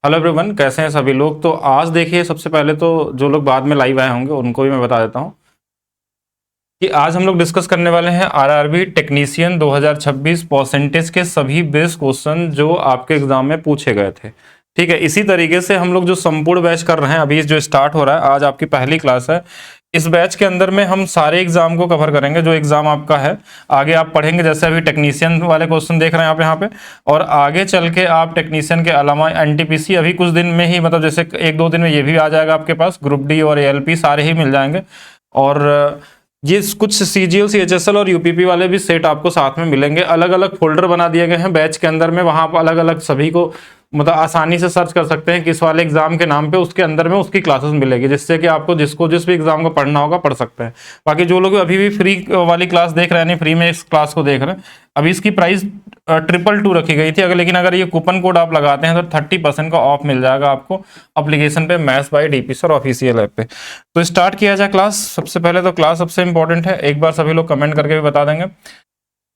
Hello everyone, कैसे हैं सभी लोग। तो आज देखिए, सबसे पहले तो जो लोग बाद में लाइव आए होंगे उनको भी मैं बता देता हूं कि आज हम लोग डिस्कस करने वाले हैं आरआरबी टेक्नीशियन 2026 परसेंटेज के सभी बेस क्वेश्चन जो आपके एग्जाम में पूछे गए थे। ठीक है, इसी तरीके से हम लोग जो संपूर्ण बैच कर रहे हैं, अभी जो स्टार्ट हो रहा है, आज आपकी पहली क्लास है। इस बैच के अंदर में हम सारे एग्जाम को कवर करेंगे जो एग्जाम आपका है। आगे आप पढ़ेंगे, जैसे अभी टेक्नीशियन वाले क्वेश्चन देख रहे हैं आप यहाँ पे, और आगे चल के आप टेक्नीशियन के अलावा एनटीपीसी अभी कुछ दिन में ही, मतलब जैसे एक दो दिन में ये भी आ जाएगा आपके पास। ग्रुप डी और एएलपी सारे ही मिल जाएंगे। और ये कुछ सीजीएल सीएचएसएल और यूपीपी वाले भी सेट आपको साथ में मिलेंगे। अलग अलग फोल्डर बना दिए गए हैं बैच के अंदर में, वहां आप अलग अलग सभी को मतलब आसानी से सर्च कर सकते हैं किस वाले एग्जाम के नाम पे, उसके अंदर में उसकी क्लासेस मिलेगी, जिससे कि आपको जिसको जिस भी एग्जाम को पढ़ना होगा पढ़ सकते हैं। बाकी जो लोग अभी भी फ्री वाली क्लास देख रहे हैं, नहीं फ्री में इस क्लास को देख रहे हैं, अभी इसकी प्राइस 222 रखी गई थी। लेकिन अगर ये कूपन कोड आप लगाते हैं तो 30% का ऑफ मिल जाएगा आपको एप्लीकेशन पे, maths by DP sir official app पे। तो स्टार्ट किया जाए क्लास। सबसे पहले तो क्लास सबसे इंपॉर्टेंट है, एक बार सभी लोग कमेंट करके भी बता देंगे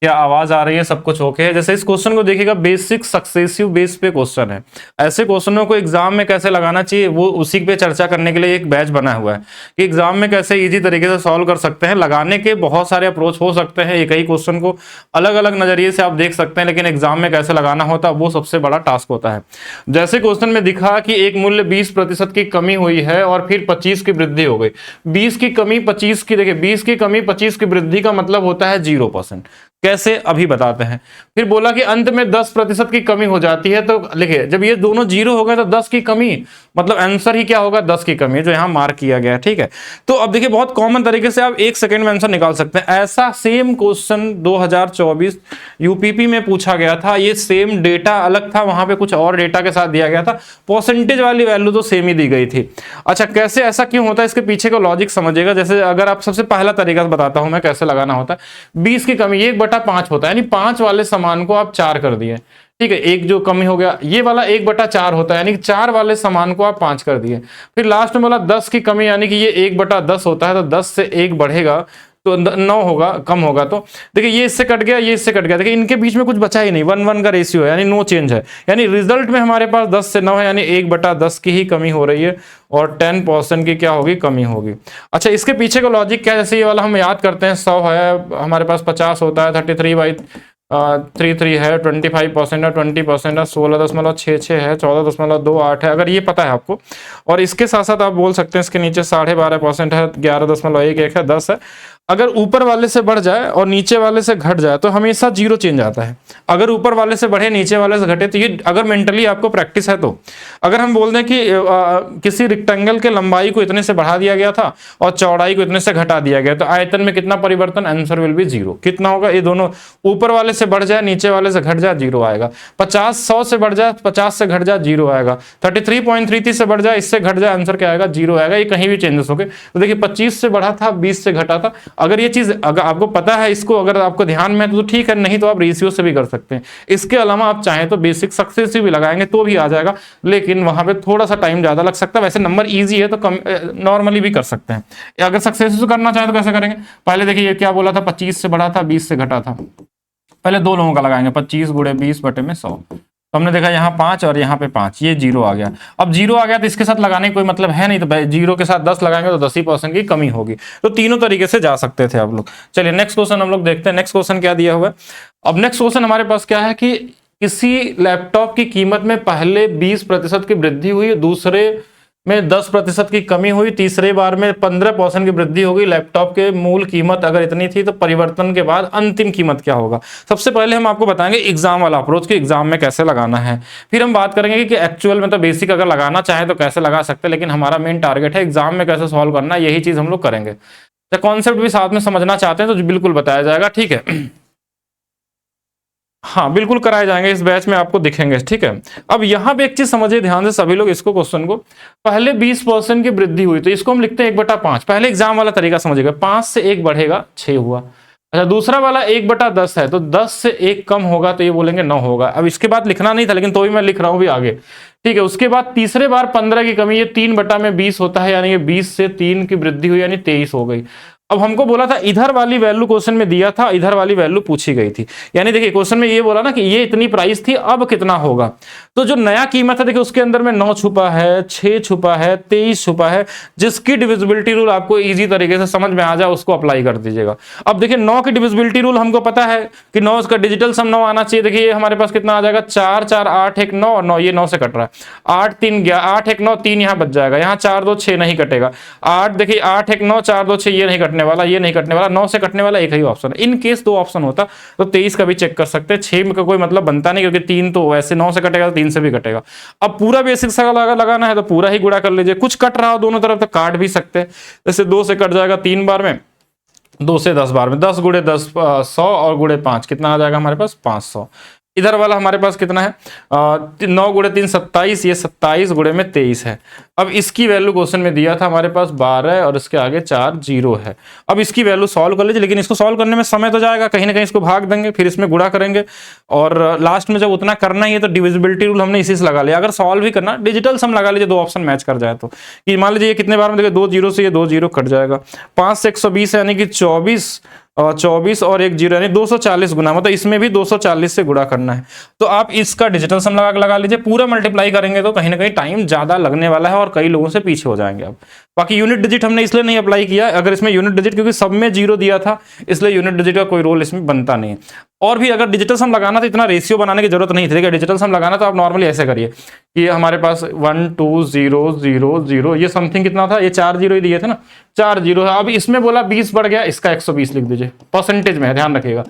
क्या आवाज आ रही है, सब कुछ ओके है। जैसे इस क्वेश्चन को देखिएगा, बेसिक सक्सेसिव बेस पे क्वेश्चन है। ऐसे क्वेश्चनों को एग्जाम में कैसे लगाना चाहिए वो उसी पे चर्चा करने के लिए एक बैच बना हुआ है कि एग्जाम में कैसे इजी तरीके से सॉल्व कर सकते हैं। लगाने के बहुत सारे अप्रोच हो सकते हैं, एक ही क्वेश्चन को अलग अलग नजरिए से आप देख सकते हैं, लेकिन एग्जाम में कैसे लगाना होता है वो सबसे बड़ा टास्क होता है। जैसे क्वेश्चन में दिखा कि एक मूल्य 20% की कमी हुई है और फिर 25 की वृद्धि हो गई। 20 की कमी 25 की, देखिए 20 की कमी 25 की वृद्धि का मतलब होता है 0%। कैसे, अभी बताते हैं। फिर बोला कि अंत में 10% की कमी हो जाती है, तो लिखिए जब ये दोनों जीरो हो गए तो 10 की कमी मतलब आंसर ही क्या होगा, 10 की कमी, जो यहां मार्क किया गया है। ठीक है, तो अब देखिए बहुत कॉमन तरीके से आप 1 सेकंड में आंसर निकाल सकते हैं। ऐसा सेम क्वेश्चन 2024 यूपीपी में पूछा गया था। ये सेम डेटा अलग था, वहां पे कुछ और डेटा के साथ दिया गया था, परसेंटेज वाली वैल्यू तो सेम ही दी गई थी। अच्छा, कैसे ऐसा क्यों होता है, इसके पीछे का लॉजिक समझिएगा। जैसे अगर आप सबसे पहला तरीका बताता हूं मैं कैसे लगाना होता है। 20 की कमी 1/5 होता है, यानी 5 वाले समान को आप 4 कर दिए। ठीक है, एक जो कमी हो गया ये वाला 1/4 होता है, यानी 4 वाले समान को आप 5 कर दिए। फिर लास्ट में बोला 10 की कमी, यानी कि ये 1/10 होता है, तो 10 से 1 बढ़ेगा तो 9 होगा, कम होगा। तो देखिए ये इससे कट गया, ये इससे कट गया, देखिए इनके बीच में कुछ बचा ही नहीं, 1:1 का रेशियो है, यानी नो चेंज है। यानी रिजल्ट में हमारे पास 10 से 9 है, यानी 1/10 की ही कमी हो रही है और 10% की क्या होगी, कमी होगी। अच्छा, इसके पीछे का लॉजिक क्या है, जैसे ये वाला हम याद करते हैं, 100 है हमारे पास, 50 होता है, 33/33 है, 25% है, 20% है, 16.66 है, 14.28 है, अगर ये पता है आपको। और इसके साथ साथ आप बोल सकते हैं इसके नीचे 12.5% है, 11.11 है, 10 है। अगर ऊपर वाले से बढ़ जाए और नीचे वाले से घट जाए तो हमेशा 0 चेंज आता है। अगर ऊपर वाले से बढ़े नीचे वाले से घटे, तो ये अगर मेंटली आपको प्रैक्टिस है तो अगर हम बोल दें कि किसी रेक्टेंगल के लंबाई को इतने से बढ़ा दिया गया था और चौड़ाई को इतने से घटा दिया गया, तो आयतन में कितना परिवर्तन, आंसर विल बी 0। कितना होगा, ये दोनों ऊपर वाले से बढ़ जाए नीचे वाले से घट जाए 0 आएगा। 50 100 से बढ़ जाए 50 से घट जाए 0 आएगा। 33.33 से बढ़ जाए इससे घट जाए, आंसर क्या आएगा, 0 आएगा। ये कहीं भी चेंजेस हो गए। तो देखिए 25 से बढ़ा था, 20 से घटा था। अगर ये चीज अगर आपको पता है, इसको अगर आपको ध्यान में है तो ठीक है, नहीं तो आप रेशियो से भी कर सकते हैं। इसके अलावा आप चाहें तो बेसिक सक्सेसिव भी लगाएंगे तो भी आ जाएगा, लेकिन वहां पे थोड़ा सा टाइम ज्यादा लग सकता है। वैसे नंबर इजी है तो कम नॉर्मली भी कर सकते हैं। अगर सक्सेसिव करना चाहें तो कैसे करेंगे, पहले देखिए ये क्या बोला था, 25 से बढ़ा था, 20 से घटा था। पहले दो लोगों का लगाएंगे, 25 × 20 बटे में 100। तो हमने देखा यहाँ 5 और यहाँ पे 5, ये 0 आ गया। अब 0 आ गया तो इसके साथ लगाने का कोई मतलब है नहीं, तो 0 के साथ 10 लगाएंगे तो 10% की कमी होगी। तो तीनों तरीके से जा सकते थे आप लोग। चलिए नेक्स्ट क्वेश्चन हम लोग देखते हैं। नेक्स्ट क्वेश्चन क्या दिया हुआ है। अब नेक्स्ट क्वेश्चन हमारे पास क्या है कि किसी लैपटॉप की कीमत में पहले 20% की वृद्धि हुई, दूसरे में 10% की कमी हुई, तीसरे बार में 15% की वृद्धि होगी। लैपटॉप के मूल कीमत अगर इतनी थी तो परिवर्तन के बाद अंतिम कीमत क्या होगा। सबसे पहले हम आपको बताएंगे एग्जाम वाला अप्रोच कि एग्जाम में कैसे लगाना है। फिर हम बात करेंगे कि एक्चुअल में तो बेसिक अगर लगाना चाहे तो कैसे लगा सकते हैं, लेकिन हमारा मेन टारगेट है एग्जाम में कैसे सॉल्व करना, यही चीज हम लोग करेंगे। तो कॉन्सेप्ट भी साथ में समझना चाहते हैं तो बिल्कुल बताया जाएगा। ठीक है, हाँ बिल्कुल कराए जाएंगे, इस बैच में आपको दिखेंगे। ठीक है, अब यहाँ पे एक चीज समझिए ध्यान से सभी लोग इसको, क्वेश्चन को, पहले 20% की वृद्धि हुई तो इसको हम लिखते हैं 1/5। पहले एग्जाम वाला तरीका समझिएगा, 5 से 1 बढ़ेगा 6 हुआ। अच्छा, दूसरा वाला 1/10 है तो 10 से 1 कम होगा तो ये बोलेंगे 9 होगा। अब इसके बाद लिखना नहीं था लेकिन तो भी मैं लिख रहा हूं भी आगे। ठीक है, उसके बाद तीसरे बार 15 की कमी, ये 3/20 होता है, यानी ये 20 से 3 की वृद्धि हुई यानी 23 हो गई। अब हमको बोला था इधर वाली वैल्यू क्वेश्चन में दिया था, इधर वाली वैल्यू पूछी गई थी। यानी देखिए क्वेश्चन में ये बोला ना कि ये इतनी प्राइस थी, अब कितना होगा। तो जो नया कीमत है देखिए उसके अंदर में 9 छुपा है, 6 छुपा है, 23 छुपा है, जिसकी डिविजिबिलिटी रूल आपको इजी तरीके से समझ में आ जाए उसको अप्लाई कर दीजिएगा। अब देखिए 9 की डिविजिबिलिटी रूल हमको पता है कि 9 का डिजिटल सम 9 आना चाहिए। देखिए हमारे पास कितना आ जाएगा, 4 4 8 1 9 और 9, ये 9 से कट रहा है, 8 3 8 1 9 3 यहाँ बच जाएगा, यहाँ 4 2 6 नहीं कटेगा, 8 देखिए 8 1 9 4 2 6 ये नहीं कटने वाला, ये नहीं कटने वाला, 9 से कटने वाला एक ही ऑप्शन है। इन केस 2 ऑप्शन होता तो 23 का भी चेक कर सकते हैं, 6 का कोई मतलब बनता नहीं क्योंकि 3 तो वैसे 9 से कटेगा तो 3 से भी कटेगा। अब पूरा बेसिक सा लगाना है तो पूरा ही गुणा कर लीजिए, कुछ कट रहा हो दोनों तरफ तो काट भी सकते हैं। जैसे 2 से कट जाएगा 3 बार में, 2 से 10 बार में, 10 गुणे 10 100 और गुणे 5 कितना आ जाएगा हमारे पास 500। इधर वाला हमारे पास कितना है 9 गुणे 3 27, ये 27 गुणे में 23 है। अब इसकी वैल्यू क्वेश्चन में दिया था हमारे पास 12 और इसके आगे 4 0 है। अब इसकी वैल्यू सॉल्व कर लीजिए, लेकिन इसको सॉल्व करने में समय तो जाएगा, कहीं ना कहीं इसको भाग देंगे, फिर इसमें गुणा करेंगे और लास्ट में जब उतना करना ही है तो डिविजिबिलिटी रूल हमने इसी से लगा लिया। अगर सॉल्व भी करना डिजिटल सम लगा लीजिए, 2 ऑप्शन मैच कर जाए तो, कि मान लीजिए कितने बार में देखिए 2 0 से ये 2 0 कट जाएगा, 5 से 120 यानी कि 24 और 1 0 यानी 240 गुना, मतलब इसमें भी 240 से गुणा करना है। तो आप इसका डिजिटल सम लगा लीजिए, पूरा मल्टीप्लाई करेंगे तो कहीं ना कहीं टाइम ज्यादा लगने वाला है और कई लोगों से पीछे हो जाएंगे आप। बाकी यूनिट डिजिट हमने इसलिए नहीं अप्लाई किया, अगर इसमें यूनिट डिजिट क्योंकि सब में 0 दिया था इसलिए यूनिट डिजिट का कोई रोल इसमें बनता नहीं है। और भी अगर डिजिटल सम लगाना तो इतना रेशियो बनाने की जरूरत नहीं थी। डिजिटल सम लगाना तो आप नॉर्मली ऐसे करिए कि हमारे पास 1 2 0 0 0 ये समथिंग कितना था, ये 4 0 ही दिए थे ना, 4 0 है। अब इसमें बोला 20 बढ़ गया, इसका 120 लिख दीजिए, परसेंटेज में है ध्यान रखिएगा।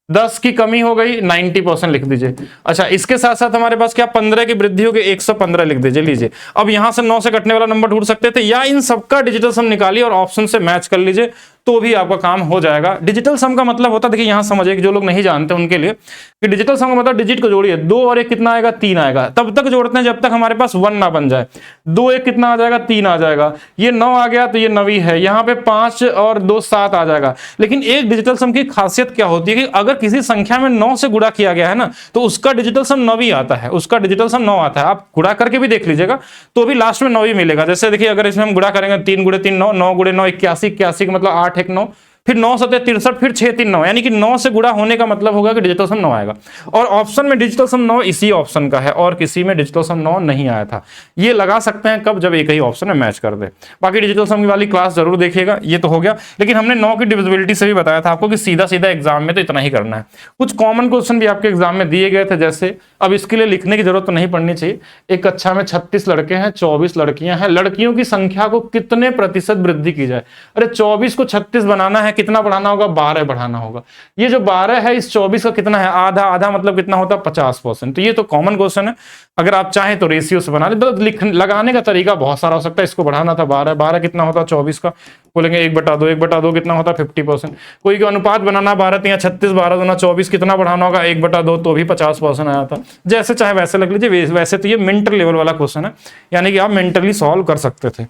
10 की कमी हो गई 90% लिख दीजिए। अच्छा इसके साथ साथ हमारे पास क्या 15 की वृद्धि हो गई 115 लिख दीजिए। लीजिए अब यहां से 9 से कटने वाला नंबर ढूंढ सकते थे, या इन सबका डिजिटल सम निकालिए और ऑप्शन से मैच कर लीजिए तो भी आपका काम हो जाएगा। डिजिटल सम का मतलब होता है, देखिए यहां समझिए कि जो लोग नहीं जानते उनके लिए कि डिजिटल सम का मतलब डिजिट को जोड़िए, 2 और 1 कितना आएगा 3 आएगा, तब तक जोड़ते हैं जब तक हमारे पास 1 ना बन जाए। 2 1 कितना आ जाएगा 3 आ जाएगा, ये 9 आ गया तो ये 9 ही है, यहाँ पे 5 और 2 7 आ जाएगा। लेकिन एक डिजिटल सम की खासियत क्या होती है कि अगर किसी संख्या में 9 से गुणा किया गया है ना तो उसका डिजिटल सम 9 ही आता है, उसका डिजिटल सम 9 आता है। आप गुणा करके भी देख लीजिएगा तो भी लास्ट में 9 ही मिलेगा। जैसे देखिए अगर इसमें हम गुणा करेंगे 3 गुणे 3 9, 9 गुणे 9 81, 81 का मतलब 8 1 9, फिर 9 7 63, फिर 6 3 9, यानी कि 9 से गुणा होने का मतलब होगा कि डिजिटल सम 9 आएगा। और ऑप्शन में डिजिटल सम 9 इसी ऑप्शन का है और किसी में डिजिटल सम 9 नहीं आया था। ये लगा सकते हैं कब, जब एक ही ऑप्शन में मैच कर दे। बाकी डिजिटल सम वाली क्लास जरूर देखिएगा। ये तो हो गया, लेकिन हमने 9 की डिविजिबिलिटी से भी बताया था आपको कि सीधा सीधा एग्जाम में तो इतना ही करना है। कुछ कॉमन क्वेश्चन भी आपके एग्जाम में दिए गए थे, जैसे अब इसके लिए लिखने की जरूरत तो नहीं पड़नी चाहिए। एक कक्षा में 36 लड़के हैं, 24 लड़कियां हैं, लड़कियों की संख्या को कितने प्रतिशत वृद्धि की जाए। अरे 24 को 36 बनाना है, कितना बढ़ाना होगा 12 बढ़ाना होगा। ये जो 12 है इस 24 का कितना है आधा, आधा मतलब कितना होता है 50%। तो ये तो कॉमन क्वेश्चन है, अगर आप चाहें तो रेशियो से बना ले। तो लगाने का तरीका बहुत सारा हो सकता है। इसको बढ़ाना था 12, 12 कितना होता है 24 का, बोलेंगे 1/2, 1/2 कितना होता है 50%। कोई का अनुपात बनाना 12 3 36, 12 दूना 24, कितना बढ़ाना होगा 1/2 तो भी 50% आया था। जैसे चाहे वैसे लग लीजिए। वैसे तो ये मेंटल लेवल वाला क्वेश्चन है, यानी कि आप मेंटली सॉल्व कर सकते थे।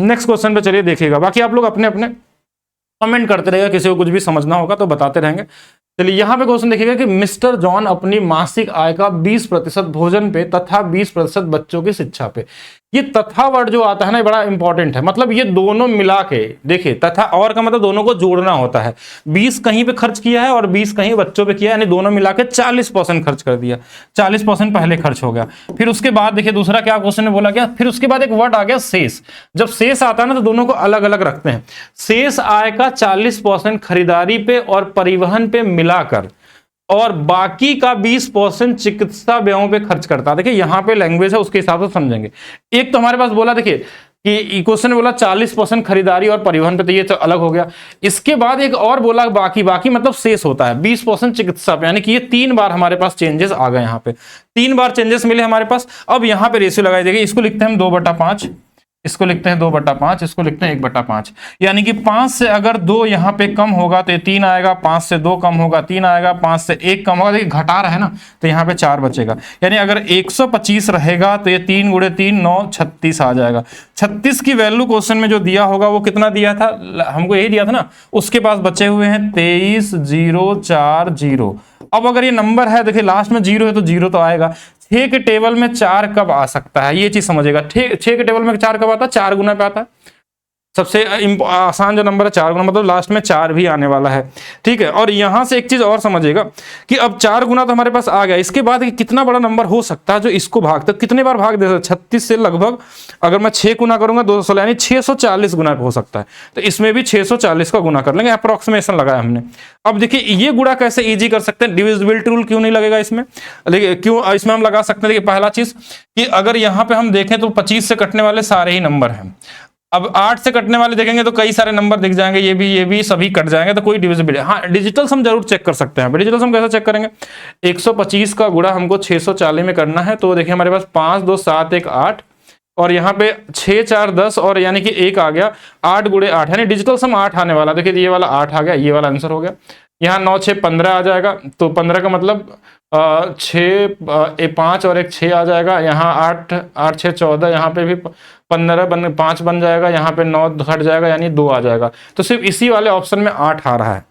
नेक्स्ट क्वेश्चन पे चलिए देखिएगा। बाकी आप लोग अपने अपने कमेंट करते रहेगा, किसी को कुछ भी समझना होगा तो बताते रहेंगे। चलिए यहाँ पे क्वेश्चन देखिएगा कि मिस्टर जॉन अपनी मासिक आय का 20% भोजन पे तथा 20% बच्चों की शिक्षा पे। ये तथा वर्ड जो आता है ना बड़ा इंपॉर्टेंट है, मतलब ये दोनों मिला के देखिए, तथा और का मतलब दोनों को जोड़ना होता है। 20 कहीं पे खर्च किया है और 20 कहीं बच्चों पे किया है, यानी दोनों मिला के 40% खर्च कर दिया। 40% पहले खर्च हो गया। फिर उसके बाद देखिए दूसरा क्या क्वेश्चन ने बोला क्या, फिर उसके बाद एक वर्ड आ गया शेष। जब शेष आता है ना तो दोनों को अलग अलग रखते हैं। शेष आय का 40% खरीदारी पे और परिवहन पे मिलाकर और बाकी का 20% चिकित्सा व्ययों पे खर्च करता है। देखिए यहां पे लैंग्वेज है उसके हिसाब से समझेंगे। एक तो हमारे पास बोला देखिए कि क्वेश्चन बोला 40% खरीदारी और परिवहन पे, तो ये तो अलग हो गया। इसके बाद एक और बोला बाकी, बाकी मतलब शेष होता है 20% चिकित्सा पे, यानी कि ये 3 बार हमारे पास चेंजेस आ गए। यहाँ पे 3 बार चेंजेस मिले हमारे पास। अब यहाँ पे रेशियो लगाई देगी, इसको लिखते हैं हम 2/5, इसको लिखते हैं 2/5, इसको लिखते हैं 1/5, यानी कि 5 से अगर 2 यहाँ पे कम होगा तो ये 3 आएगा, 5 से 2 कम होगा 3 आएगा, 5 से 1 कम होगा, देखिए घटा रहा है ना तो यहाँ पे 4 बचेगा। यानी अगर 125 रहेगा तो ये 3 गुणे 3 9 36 आ जाएगा। 36 की वैल्यू क्वेश्चन में जो दिया होगा वो कितना दिया था, हमको यही दिया था ना। उसके पास बचे हुए हैं 23 0 4 0। अब अगर ये नंबर है देखिए लास्ट में 0 है तो 0 तो आएगा। 6 के टेबल में 4 कब आ सकता है, ये चीज समझिएगा। 6 के टेबल में 4 कब आता है, 4 गुना पे आता है। सबसे आसान जो नंबर है 4 गुना, मतलब लास्ट में 4 भी आने वाला है, ठीक है। और यहां से एक चीज और समझिएगा कि अब 4 गुना तो हमारे पास आ गया, इसके बाद कितना बड़ा नंबर हो सकता है जो इसको भाग, तो कितने बार भाग दे सकते, 36 से लगभग अगर मैं 6 गुना करूंगा 216 यानी 640 गुना हो सकता है, तो इसमें भी 640 का गुना कर लेंगे, अप्रोक्सीमेशन लगाया हमने। अब देखिए ये गुणा कैसे इजी कर सकते हैं, डिविजिबिलिटी रूल क्यों नहीं लगेगा इसमें, देखिए क्यों इसमें हम लगा सकते हैं। देखिए पहला चीज कि अगर यहां पे हम देखें तो 25 से कटने वाले सारे ही नंबर हैं, अब 8 से कटने वाले देखेंगे तो कई सारे नंबर दिख जाएंगे, ये भी सभी कट जाएंगे, तो कोई डिविजिबिलिटी। हाँ डिजिटल सम जरूर चेक कर सकते हैं। डिजिटल सम कैसे चेक करेंगे, 125 का गुणा हमको 640 में करना है, तो देखिए हमारे पास 5 2 7 1 8 और यहाँ पे 6 4 10 और यानी कि 1 आ गया, 8 गुणे 8 यानी डिजिटल सम 8 आने वाला। देखिए ये वाला 8 आ गया, ये वाला आंसर हो गया। यहाँ 9 6 15 आ जाएगा, तो 15 का मतलब 5 और 1 6 आ जाएगा। यहाँ 8 8 6 14, यहाँ पे भी 15 5 बन जाएगा, यहाँ पे 9 घट जाएगा यानी 2 आ जाएगा। तो सिर्फ इसी वाले ऑप्शन में 8 आ रहा है,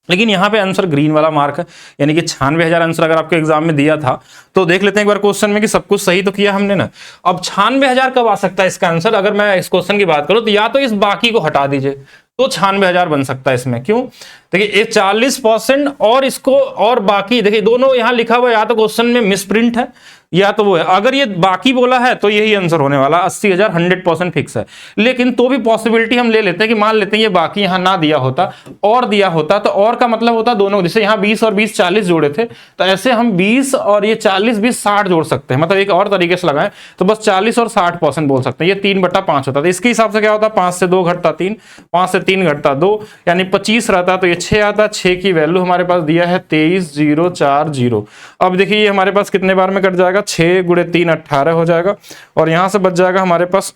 लेकिन यहाँ पे आंसर ग्रीन वाला मार्क है, यानी कि 96,000 आंसर अगर आपके एग्जाम में दिया था तो देख लेते हैं एक बार क्वेश्चन में कि सब कुछ सही तो किया हमने ना। अब 96,000 कब आ सकता है इसका आंसर, अगर मैं इस क्वेश्चन की बात करूं तो या तो इस बाकी को हटा दीजिए तो 96,000 बन सकता है इसमें। क्यों, देखिए ये 40% और इसको और बाकी, देखिए दोनों यहां लिखा हुआ, या तो क्वेश्चन में मिसप्रिंट है या तो वो है। अगर ये बाकी बोला है तो यही आंसर होने वाला, 80,000 100% फिक्स है। लेकिन तो भी पॉसिबिलिटी हम ले लेते हैं कि मान लेते हैं ये बाकी यहां ना दिया होता और दिया होता, तो और का मतलब होता दोनों, जैसे यहाँ 20 और 20 40 जोड़े थे, तो ऐसे हम 20 और ये 40 20 60 जोड़ सकते हैं। मतलब एक और तरीके से लगाएं तो बस 40 और 60% बोल सकते हैं। ये 3/5 होता था, इसके हिसाब से क्या होता, 5 से 2 घटता 3, 5 से 3 घटता 2 यानी 25 रहता, तो ये 6 आता। 6 की वैल्यू हमारे पास दिया है 23,040। अब देखिए ये हमारे पास कितने बार में कट जाएगा, 6 गुणे 3 18 हो जाएगा, और यहां से बच जाएगा हमारे पास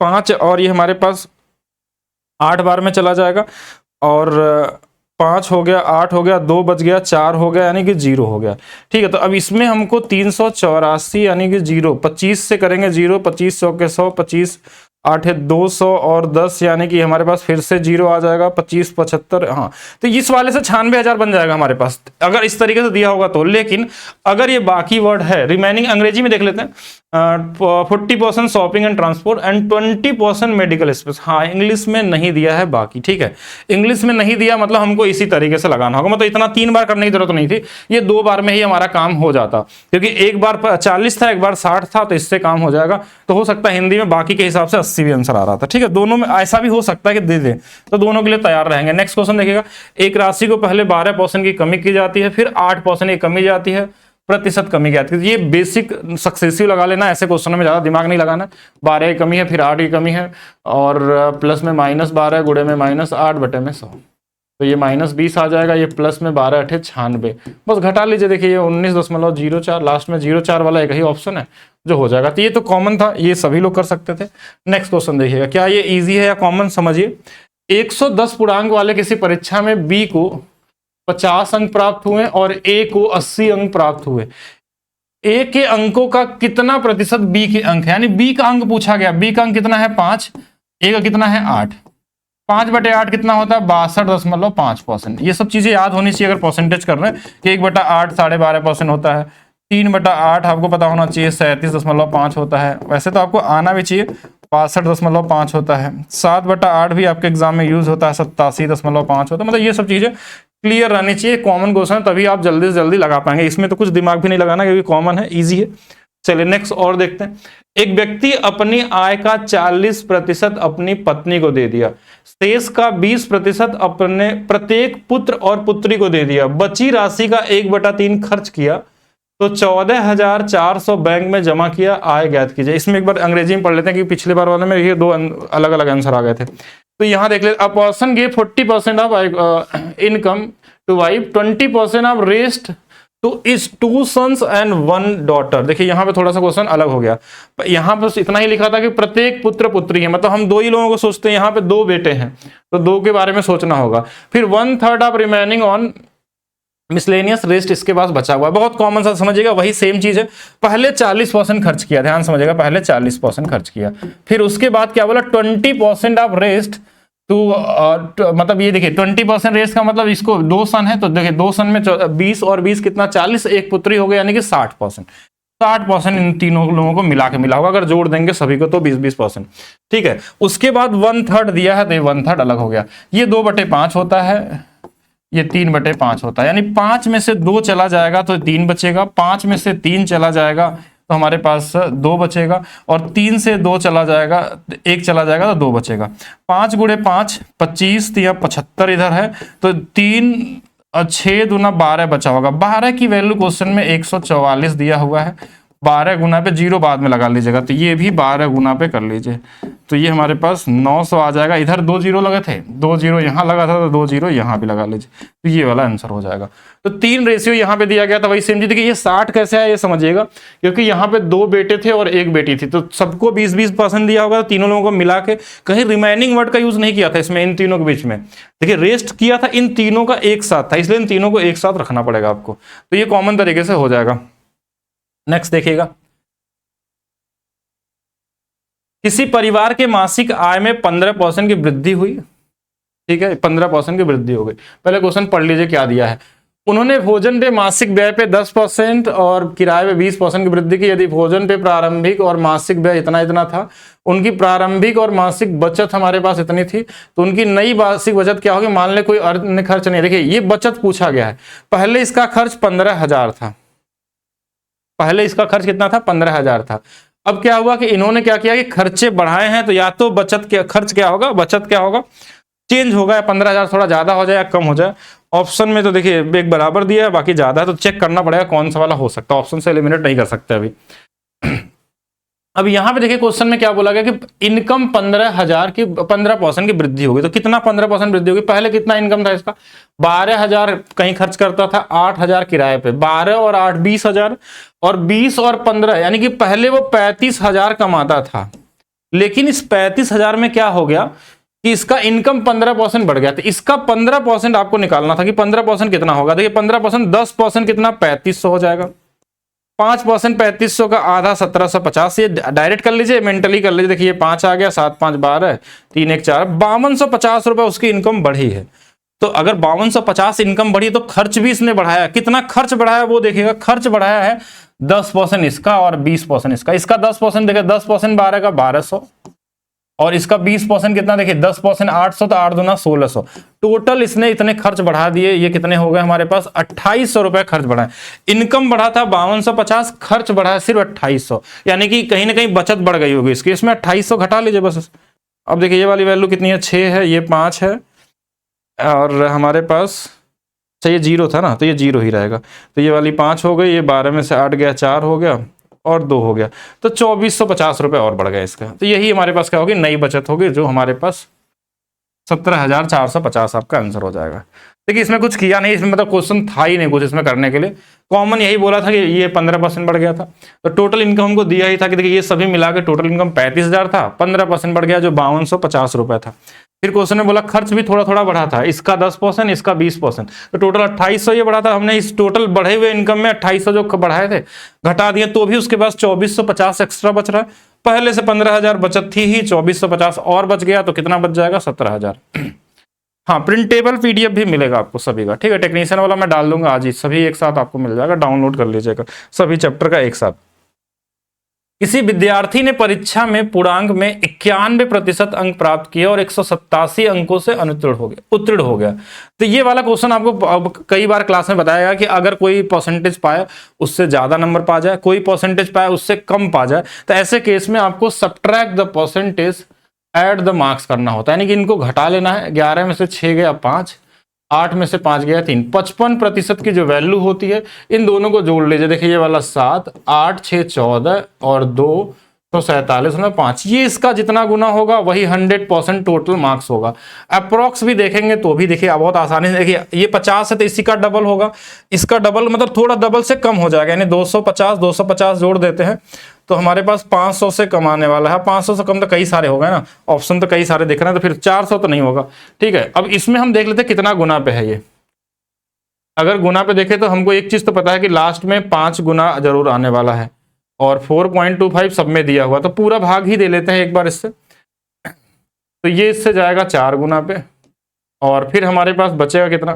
5, और ये हमारे पास 8 बार में चला जाएगा, और 5 हो गया, 8 हो गया, 2 बच गया, 4 हो गया यानी कि 0 हो गया। ठीक है, तो अब इसमें हमको 384 यानी कि 0, 25 से करेंगे 0, 25 100 के 100, 25 8 है 200 और 10 यानी कि हमारे पास फिर से 0 आ जाएगा, 25 75। हाँ, तो इस वाले से 96,000 बन जाएगा हमारे पास अगर इस तरीके से दिया होगा तो। लेकिन अगर ये बाकी वर्ड है, रिमेनिंग अंग्रेजी में देख लेते हैं, 40% shopping and transport and 20% medical space. हाँ, इंग्लिश में नहीं दिया है बाकी, ठीक है, इंग्लिश में नहीं दिया, मतलब हमको इसी तरीके से लगाना होगा। मतलब इतना 3 बार करने की जरूरत नहीं थी, ये 2 बार में ही हमारा काम हो जाता, क्योंकि एक बार 40 था, एक बार 60 था, तो इससे काम हो जाएगा। तो हो सकता है हिंदी में बाकी के हिसाब से 80 भी आंसर आ रहा था। ठीक है, दोनों में ऐसा भी हो सकता है कि दे दे, तो दोनों के लिए तैयार रहेंगे। नेक्स्ट क्वेश्चन देखिएगा, एक राशि को पहले 12% की कमी की जाती है, फिर 8% की कमी जाती है, प्रतिशत कमी क्या है। ये बेसिक सक्सेसिव लगा लेना, ऐसे क्वेश्चन में ज्यादा दिमाग नहीं लगाना। 12 की कमी है, फिर 8 की कमी है, और प्लस में -12 गुणे में -8 बटे में 100, तो ये -20 आ जाएगा। ये प्लस में 12 8 96, बस घटा लीजिए। देखिए ये 19.04, लास्ट में 04 वाला एक ही ऑप्शन है जो हो जाएगा। तो ये तो कॉमन था, ये सभी लोग कर सकते थे। नेक्स्ट क्वेश्चन देखिएगा, क्या ये इजी है या कॉमन, समझिए। 110 पूर्णांक वाले किसी परीक्षा में बी को 50 अंक प्राप्त हुए और ए को 80 अंक प्राप्त हुए। ए के अंकों का कितना प्रतिशत बी के अंक है, यानी बी का अंक पूछा गया। बी का अंक कितना है 5, ए का कितना है 8, 5 बटे 8 कितना होता है 62.5%। ये सब चीजें याद होनी चाहिए अगर परसेंटेज कर रहे हैं कि 1/8 12.5% होता है, 3/8 आपको पता होना चाहिए 37.5 होता है। वैसे तो आपको आना भी चाहिए, 62.5 होता है। 7/8 भी आपके एग्जाम में यूज होता है, 87.5 होता है। मतलब ये सब चीजें क्लियर रहनी चाहिए, कॉमन क्वेश्चन, तभी आप जल्दी से जल्दी लगा पाएंगे। इसमें तो कुछ दिमाग भी नहीं लगाना क्योंकि कॉमन है, इजी है। चलिए नेक्स्ट और देखते हैं। एक व्यक्ति अपनी आय का 40% अपनी पत्नी को दे दिया, शेष का 20% अपने प्रत्येक पुत्र और पुत्री को दे दिया, बची राशि का 1/3 खर्च किया, तो 14,400 बैंक में जमा किया, आय ज्ञात कीजिए। इसमें एक बार अंग्रेजी में पढ़ लेते हैं कि पिछले बार वाले में ये 2 अलग अलग आंसर आ गए थे। तो यहां देख लेते, a person gave 40% of income to wife, 20% of rest to his 2 sons and 1 daughter। देखिए यहाँ पे थोड़ा सा क्वेश्चन अलग हो गया, यहाँ पे इतना ही लिखा था कि प्रत्येक पुत्र पुत्री है, मतलब हम 2 ही लोगों को सोचते हैं, यहाँ पे 2 बेटे हैं तो 2 के बारे में सोचना होगा। फिर 1/3 of remaining on miscellaneous rest इसके पास बचा हुआ है। बहुत कॉमन सा समझिएगा, वही सेम चीज है। पहले 40% खर्च किया, ध्यान समझिएगा, पहले 40% खर्च किया, फिर उसके बाद क्या बोला 20% ऑफ रेस्ट टू, मतलब ये देखिए 20% रेस्ट का मतलब इसको 2 सन है, तो देखिए 2 सन में 20 और 20 कितना 40, एक पुत्री हो गई यानी कि 60%। 60% इन तीनों लोगों को मिला के मिला होगा, अगर जोड़ देंगे सभी को तो 20-20%। ठीक है, उसके बाद 1/3 दिया है तो ये 1/3 अलग हो गया। ये 2/5 होता है, ये 3/5 होता है, यानी 5 में से 2 चला जाएगा तो 3 बचेगा, 5 में से 3 चला जाएगा तो हमारे पास 2 बचेगा, और 3 से 2 चला जाएगा, 1 चला जाएगा तो 2 बचेगा। 5 गुणे 5 25, तो यह 75 इधर है, तो 3 और 6 दूना 12 बचा होगा। 12 की वैल्यू क्वेश्चन में 144 दिया हुआ है। 12 गुना पे 0 बाद में लगा लीजिएगा, तो ये भी 12 गुना पे कर लीजिए, तो ये हमारे पास 900 आ जाएगा। इधर 2 0 लगे थे, 2 0 यहाँ लगा था तो 2 0 यहाँ भी लगा लीजिए, तो ये वाला आंसर हो जाएगा। तो 3 रेशियो यहाँ पे दिया गया था, वही सेम जी। देखिए ये 60 कैसे है ये समझिएगा, क्योंकि यहाँ पे 2 बेटे थे और 1 बेटी थी, तो सबको 20-20% दिया होगा, तो तीनों लोगों को मिला के कहीं रिमेनिंग वर्ड का यूज नहीं किया था इसमें, इन तीनों के बीच में। देखिए रेस्ट किया था इन तीनों का एक साथ था, इसलिए इन तीनों को एक साथ रखना पड़ेगा आपको, तो ये कॉमन तरीके से हो जाएगा। नेक्स्ट देखिएगा, किसी परिवार के मासिक आय में 15% की वृद्धि हुई। ठीक है, 15% की वृद्धि हो गई। पहले क्वेश्चन पढ़ लीजिए क्या दिया है। उन्होंने भोजन पे मासिक व्यय पे 10% और किराए पे 20% की वृद्धि की। यदि भोजन पे प्रारंभिक और मासिक व्यय इतना इतना था, उनकी प्रारंभिक और मासिक बचत हमारे पास इतनी थी, तो उनकी नई मासिक बचत क्या होगी। मान ले कोई अन्य खर्च नहीं, देखिए ये बचत पूछा गया है। पहले इसका खर्च 15,000 था, पहले इसका खर्च कितना था, 15,000 था। अब क्या हुआ कि इन्होंने क्या किया कि खर्चे बढ़ाए हैं, तो या तो बचत के खर्च क्या होगा, बचत क्या होगा, चेंज होगा, 15,000 थोड़ा ज्यादा हो जाए या कम हो जाए। ऑप्शन में तो देखिए एक बराबर दिया है, बाकी ज्यादा है, तो चेक करना पड़ेगा कौन सा वाला हो सकता है। ऑप्शन से एलिमिनेट नहीं कर सकते अभी। अब यहां पे देखिए क्वेश्चन में क्या बोला गया कि इनकम 15,000 की 15% की वृद्धि होगी। तो कितना 15% वृद्धि होगी, पहले कितना इनकम था इसका, 12,000 कहीं खर्च करता था, 8,000 किराए पे, 12 और 8 20,000, और 20 और 15 यानी कि पहले वो 35,000 कमाता था। लेकिन इस 35,000 में क्या हो गया कि इसका इनकम 15% बढ़ गया। तो इसका 15% आपको निकालना था कि 15% कितना होगा। देखिए 15% 10% कितना, 3500 हो जाएगा। 5% 3500 का आधा 1750, ये डायरेक्ट कर लीजिए, मेंटली कर लीजिए। देखिए ये 5 आ गया, 7 5 12, 3 1 4, 5250 रुपए उसकी इनकम बढ़ी है। तो अगर 5250 इनकम बढ़ी तो खर्च भी इसने बढ़ाया। कितना खर्च बढ़ाया वो देखिएगा, खर्च बढ़ाया है 10% इसका और 20% इसका। इसका 10% देखिए, 10% 12 का 1200, और इसका 20% कितना, देखिए 10% 800, तो 8 दूना 1600। टोटल इसने इतने खर्च बढ़ा दिए। ये कितने हो गए हमारे पास, 2800 रुपए खर्च बढ़ाए। इनकम बढ़ा था 5250, खर्च बढ़ा है सिर्फ 2800, यानी कि कहीं ना कहीं बचत बढ़ गई होगी इसकी। इसमें 2800 घटा लीजिए बस। अब देखिए ये वाली वैल्यू कितनी है, 6 है, ये 5 है, और हमारे पास चाहिए 0 था ना, तो ये 0 ही रहेगा। तो ये वाली 5 हो गई, ये 12 में से 8 गया, 4 हो गया और 2 हो गया, तो 2450 रुपए और बढ़ गया इसका। तो यही हमारे पास क्या होगी, नई बचत होगी, जो हमारे पास 17,450 आपका आंसर हो जाएगा। देखिए इसमें कुछ किया नहीं, इसमें मतलब क्वेश्चन था ही नहीं कुछ इसमें करने के लिए। कॉमन यही बोला था कि ये 15% बढ़ गया था, तो टोटल इनकम हमको दिया ही था कि देखिए ये सभी मिला के टोटल इनकम 35,000 था, 15% बढ़ गया जो 5250 रुपए था। फिर क्वेश्चन में बोला खर्च भी थोड़ा थोड़ा बढ़ा था, इसका 10%, इसका 20%, तो टोटल 2800 ये बढ़ा था। हमने इस टोटल बढ़े हुए इनकम में 2800 जो बढ़ाए थे घटा दिए, तो भी उसके पास 2450 एक्स्ट्रा बच रहा है। पहले से 15,000 बचत थी ही, 2450 और बच गया, तो कितना बच जाएगा, 17,000। हाँ, प्रिंटेबल पीडीएफ भी मिलेगा आपको सभी का। ठीक है, टेक्नीशियन वाला मैं डाल दूंगा आज ही, सभी एक साथ आपको मिल जाएगा, डाउनलोड कर लीजिएगा सभी चैप्टर का एक साथ। किसी विद्यार्थी ने परीक्षा में पूर्णांक में 91% अंक प्राप्त किए और 187 अंकों से उत्तीर्ण हो गया। तो ये वाला क्वेश्चन आपको कई बार क्लास में बताया कि अगर कोई परसेंटेज पाए उससे ज्यादा नंबर पा जाए, कोई परसेंटेज पाए उससे कम पा जाए, तो ऐसे केस में आपको subtract the percentage add the marks करना होता है, यानी कि इनको घटा लेना है। 11 में से 6 गया 5, 8 में से 5 गया 3, 55% की जो वैल्यू होती है इन दोनों को जोड़ लीजिए। देखिए ये वाला 7, 8 6 14 और 2 तो 47 में 5, ये इसका जितना गुना होगा वही 100% टोटल मार्क्स होगा। अप्रोक्स भी देखेंगे तो भी देखिए बहुत आसानी से, देखिए ये 50 है तो इसी का डबल होगा, इसका डबल मतलब थोड़ा डबल से कम हो जाएगा, यानी 250 जोड़ देते हैं तो हमारे पास 500 से कम आने वाला है। 500 से कम तो कई सारे हो गए ना, ऑप्शन तो कई सारे दिख रहे हैं, तो फिर 400 तो नहीं होगा। ठीक है, अब इसमें हम देख लेते हैं कितना गुना पे है ये। अगर गुना पे देखें तो हमको एक चीज तो पता है कि लास्ट में 5 गुना जरूर आने वाला है, और 4.25 सब में दिया हुआ, तो पूरा भाग ही दे लेते हैं एक बार इससे। तो ये इससे जाएगा 4 गुना पे, और फिर हमारे पास बचेगा कितना,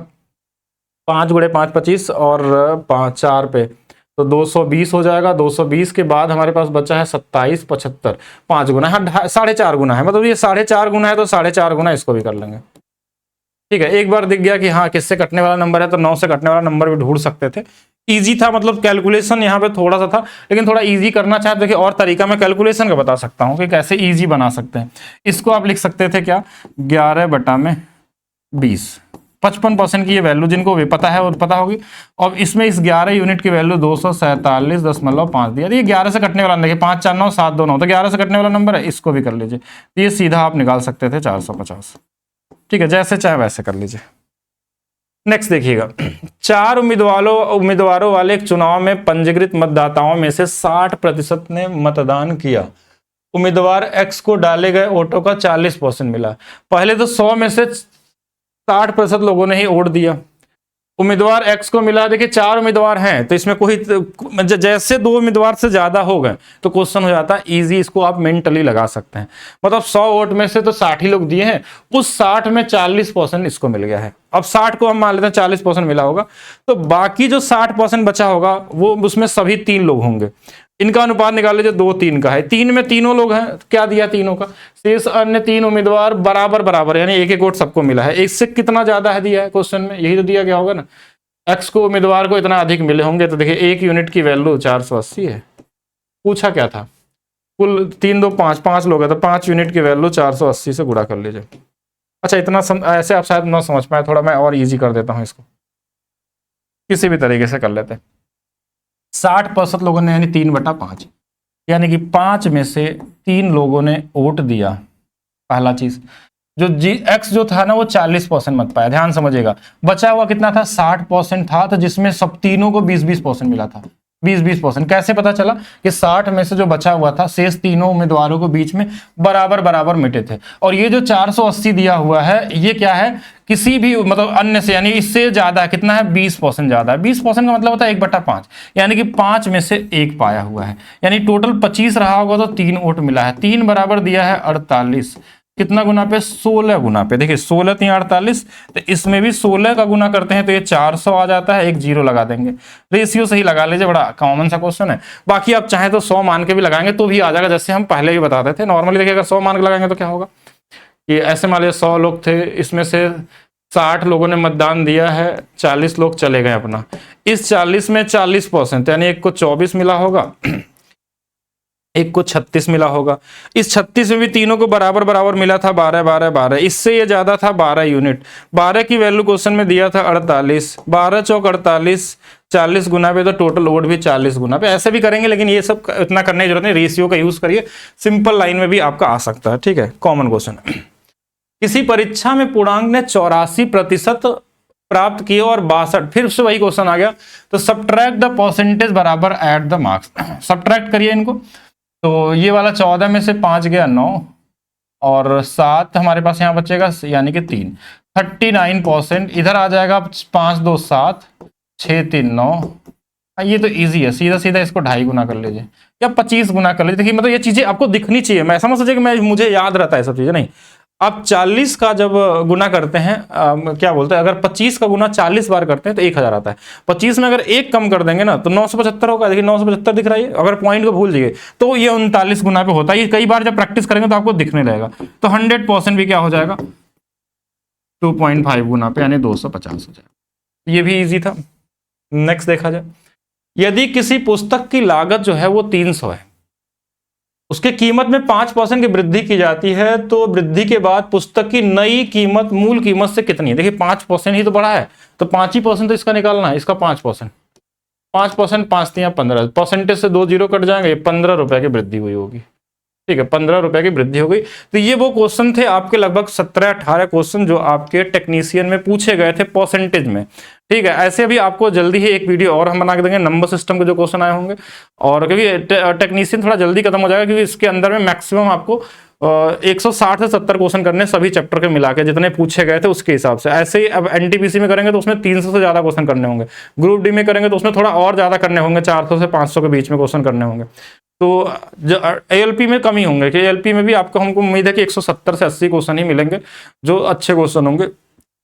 5 गुणे 5 25 और 5 4 पे, तो 220 हो जाएगा। 220 के बाद हमारे पास बचा है 27, 75, 5 गुना, हाँ 4.5 गुना है, मतलब ये 4.5 गुना है तो 4.5 गुना इसको भी कर लेंगे। ठीक है, एक बार दिख गया कि हाँ किससे कटने वाला नंबर है, तो 9 से कटने वाला नंबर भी ढूंढ सकते थे। इजी था, मतलब कैलकुलेशन यहाँ पे थोड़ा सा था, लेकिन थोड़ा इजी करना चाहे तो देखिए और तरीका मैं कैलकुलेशन का बता सकता हूँ कि कैसे इजी बना सकते हैं। इसको आप लिख सकते थे क्या, 11/20, 55% की ये वैल्यू जिनको भी पता है वो पता होगी। और इसमें इस 11 यूनिट की वैल्यू 247.5 दिया। ये 11 से कटने वाला, देखिए 5 4 9 7 2 9, तो 11 से कटने वाला नंबर है, इसको भी कर लीजिए। तो ये सीधा आप निकाल सकते थे 450। ठीक है, जैसे चाहे वैसे कर लीजिए। नेक्स्ट देखिएगा, 4 उम्मीदवारों वाले एक चुनाव में पंजीकृत मतदाताओं में से 60% ने मतदान किया। उम्मीदवार एक्स को डाले गए वोटों का 40% मिला। पहले तो 100 में से 60% लोगों ने ही वोट दिया। उम्मीदवार एक्स को मिला, देखिए 4 उम्मीदवार हैं तो इसमें कोई जैसे 2 उम्मीदवार से ज्यादा हो गए तो क्वेश्चन हो जाता है इजी, इसको आप मेंटली लगा सकते हैं। मतलब 100 वोट में से तो 60 ही लोग दिए हैं, उस 60 में 40% इसको मिल गया है। अब 60 को हम मान लेते हैं 40% मिला होगा, तो बाकी जो 60% बचा होगा वो उसमें सभी 3 लोग होंगे। इनका अनुपात निकाल लीजिए, 2 3 का है, 3 में तीनों लोग हैं, क्या दिया तीनों का, शेष अन्य 3 उम्मीदवार बराबर बराबर, यानी एक एक वोट सबको मिला है। इससे कितना ज्यादा है दिया है क्वेश्चन में, यही तो दिया गया होगा ना, एक्स को उम्मीदवार को इतना अधिक मिले होंगे। तो देखिए 1 यूनिट की वैल्यू 480 है। पूछा क्या था, कुल 3 2 5 5 लोग हैं तो 5 यूनिट की वैल्यू 480 से गुणा कर लीजिए। अच्छा इतना ऐसे आप शायद ना समझ पाए, थोड़ा मैं और इजी कर देता हूं इसको, किसी भी तरीके से कर लेते हैं। 60% लोगों ने यानी 3/5, यानी कि 5 में से 3 लोगों ने वोट दिया। पहला चीज जो एक्स जो था ना वो 40% मत पाया, ध्यान समझिएगा। बचा हुआ कितना था, 60% था, तो जिसमें सब तीनों को 20-20% मिला था। 20-20% कैसे पता चला कि 60 में से जो बचा हुआ था शेष तीनों उम्मीदवारों को बीच में बराबर बराबर मिटे थे। और ये जो 480 दिया हुआ है ये क्या है, किसी भी मतलब अन्य से, यानी इससे ज्यादा कितना है, 20% ज्यादा है। 20% का मतलब होता है 1/5, यानी कि 5 में से 1 पाया हुआ है, यानी टोटल 25 रहा होगा तो 3 वोट मिला है। 3 बराबर दिया है 48, कितना गुना पे, 16 गुना पे। देखिए 16 3 48, तो इसमें भी 16 का गुना करते हैं तो ये 400 आ जाता है, एक 0 लगा देंगे। रेशियो सही लगा लीजिए, बड़ा कॉमन सा क्वेश्चन है। बाकी आप चाहे तो 100 मान के भी लगाएंगे तो भी आ जाएगा, जैसे हम पहले भी बताते थे। नॉर्मली देखिए अगर 100 मान के लगाएंगे तो क्या होगा, ये ऐसे मान लीजिए 100 लोग थे, इसमें से 60 लोगों ने मतदान दिया है, 40 लोग चले गए अपना। इस 40 में 40%, यानी एक को 24 मिला होगा, एक को 36 मिला होगा। इस 36 में भी तीनों को बराबर बराबर मिला था, 12 12 12, इससे ये ज्यादा था 12 यूनिट। 12 की वैल्यू क्वेश्चन में दिया था 48, 12 चौक 48, 40 गुना पे, तो टोटल वोट भी 40 गुना पे। ऐसे भी करेंगे लेकिन ये सब इतना करने की जरूरत नहीं, रेशियो का यूज करिए, सिंपल लाइन में भी आपका आ सकता है। ठीक है, कॉमन क्वेश्चन। किसी परीक्षा में पूर्णांक ने 84% प्राप्त किए और 62, फिर से वही क्वेश्चन आ गया, तो सब्ट्रैक्ट द परसेंटेज बराबर ऐड द मार्क्स। सब्ट्रैक्ट करिए इनको, तो ये वाला 14 में से 5 गया 9 और 7 हमारे पास यहाँ बचेगा, यानी कि 3, 39%। इधर आ जाएगा 5 2 7, 6 3 9। ये तो इजी है, सीधा सीधा इसको 2.5 गुना कर लीजिए या 25 गुना कर लीजिए। देखिए मतलब ये चीजें आपको दिखनी चाहिए, मैं समझ सोचिए कि मुझे याद रहता है सब चीजें, नहीं। आप 40 का जब गुना करते हैं, क्या बोलते हैं, अगर 25 का गुना 40 बार करते हैं तो 1000 आता है। 25 में अगर एक कम कर देंगे ना तो 975 होगा। देखिए 975 दिख रहा है, अगर पॉइंट को भूल जाइए तो ये 39 गुना पे होता है। ये कई बार जब प्रैक्टिस करेंगे तो आपको दिखने लगेगा। तो 100% भी क्या हो जाएगा, 2.5 गुना पे, यानी 250 हो जाएगा। ये भी ईजी था। नेक्स्ट देखा जाए, यदि किसी पुस्तक की लागत जो है वो 300 है, उसके कीमत में 5% की वृद्धि की जाती है, तो वृद्धि के बाद पुस्तक की नई कीमत मूल कीमत से कितनी है। देखिए 5% ही तो बढ़ा है, तो 5% तो इसका निकालना है, इसका 5%, 5%, 5 3 15, परसेंटेज से 2 0 कट जाएंगे, 15 रुपए की वृद्धि हुई होगी। ठीक है, 15 रुपए की वृद्धि हो गई। तो ये वो क्वेश्चन थे आपके, लगभग 17-18 क्वेश्चन जो आपके टेक्नीशियन में पूछे गए थे परसेंटेज में। ठीक है, ऐसे भी आपको जल्दी ही एक वीडियो और हम बना के देंगे नंबर सिस्टम के जो क्वेश्चन आए होंगे, और क्योंकि टेक्नीशियन थोड़ा जल्दी खत्म हो जाएगा, क्योंकि इसके अंदर में मैक्सिमम आपको 160 से 70 क्वेश्चन करने, सभी चैप्टर के मिला के जितने पूछे गए थे उसके हिसाब से। ऐसे ही अब एनटीपीसी में करेंगे तो उसमें 300 से ज्यादा क्वेश्चन करने होंगे। ग्रुप डी में करेंगे तो उसमें थोड़ा और ज्यादा करने होंगे, 400 से 500 के बीच में क्वेश्चन करने होंगे। तो एएलपी में कम ही होंगे, कि एएलपी में भी आपको, हमको उम्मीद है कि 170 से 80 क्वेश्चन ही मिलेंगे जो अच्छे क्वेश्चन होंगे।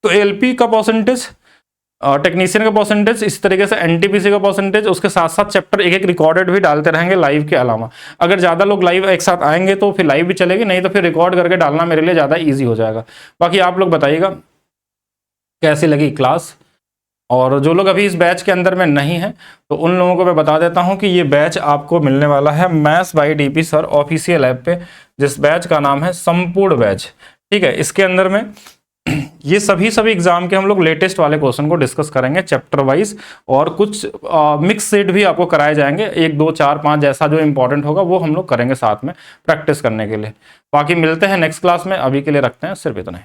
तो एएलपी का परसेंटेज टेक्नीशियन का परसेंटेज, इस तरीके से एनटीपीसी का परसेंटेज, उसके साथ साथ चैप्टर एक एक रिकॉर्डेड भी डालते रहेंगे लाइव के अलावा। अगर ज़्यादा लोग लाइव एक साथ आएंगे तो फिर लाइव भी चलेगी, नहीं तो फिर रिकॉर्ड करके डालना मेरे लिए ज़्यादा ईजी हो जाएगा। बाकी आप लोग बताइएगा कैसी लगी क्लास। और जो लोग अभी इस बैच के अंदर में नहीं है तो उन लोगों को मैं बता देता हूं कि ये बैच आपको मिलने वाला है maths by DP sir official app पे, जिस बैच का नाम है संपूर्ण बैच। ठीक है, इसके अंदर में ये सभी एग्जाम के हम लोग लेटेस्ट वाले क्वेश्चन को डिस्कस करेंगे चैप्टर वाइज, और कुछ मिक्स सेट भी आपको कराए जाएंगे, 1 2 4 5 जैसा जो इंपॉर्टेंट होगा वो हम लोग करेंगे साथ में प्रैक्टिस करने के लिए। बाकी मिलते हैं नेक्स्ट क्लास में, अभी के लिए रखते हैं सिर्फ इतना ही।